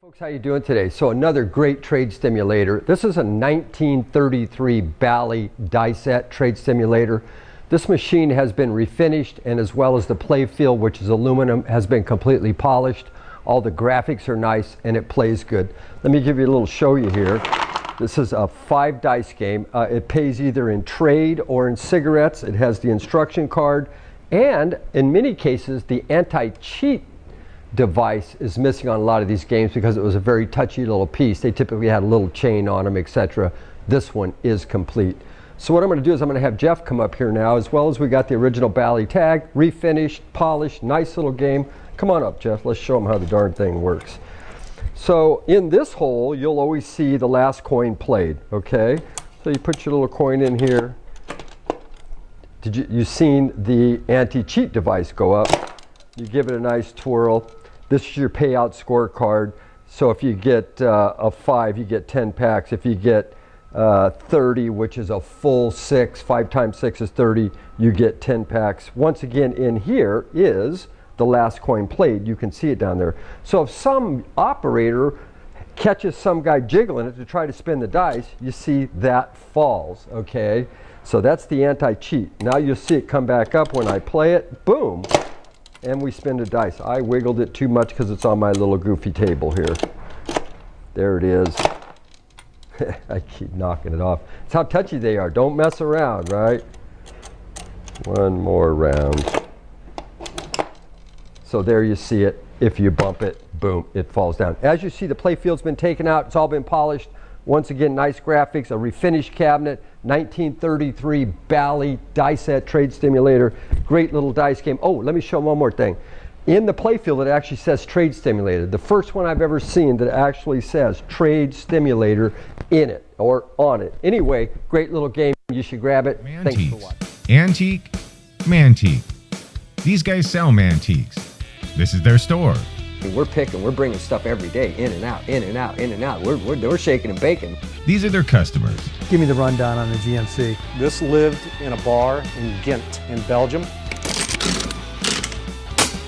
Folks, how you doing today? So another great trade stimulator. This is a 1933 BALLY Dicette trade stimulator. This machine has been refinished, and as well as the play field, which is aluminum, has been completely polished. All the graphics are nice and it plays good. Let me give you a little show you here. This is a 5 dice game. It pays either in trade or in cigarettes. It has the instruction card, and in many cases the anti-cheat device is missing on a lot of these games because it was a very touchy little piece. They typically had a little chain on them, etc. This one is complete. So what I'm going to do is I'm going to have Jeff come up here now, as well as we got the original Bally tag, refinished, polished, nice little game. Come on up, Jeff. Let's show them how the darn thing works. So in this hole, you'll always see the last coin played, okay? So you put your little coin in here. You've seen the anti-cheat device go up. You give it a nice twirl. This is your payout scorecard. So if you get a 5, you get 10 packs. If you get 30, which is a full 6, 5 times 6 is 30, you get 10 packs. Once again, in here is the last coin played. You can see it down there. So if some operator catches some guy jiggling it to try to spin the dice, you see that falls, okay? So that's the anti-cheat. Now you'll see it come back up when I play it, boom, and we spin the dice. I wiggled it too much because it's on my little goofy table here. There it is. I keep knocking it off. It's how touchy they are. Don't mess around, right? One more round. So there you see it. If you bump it, boom, it falls down. As you see, the play field's been taken out. It's all been polished. Once again, nice graphics, a refinished cabinet, 1933 Bally Dicette trade stimulator. Great little dice game. Oh, let me show one more thing. In the play field, it actually says trade stimulator. The first one I've ever seen that actually says trade stimulator in it or on it. Anyway, great little game. You should grab it. Mantiques. Thanks for watching. Antique, Mantique. These guys sell Mantiques. This is their store. We're picking, we're bringing stuff every day, in and out, in and out, in and out. We're shaking and baking. These are their customers. Give me the rundown on the GMC. This lived in a bar in Ghent in Belgium.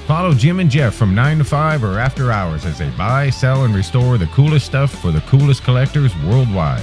Follow Jim and Jeff from 9 to 5 or after hours as they buy, sell, and restore the coolest stuff for the coolest collectors worldwide.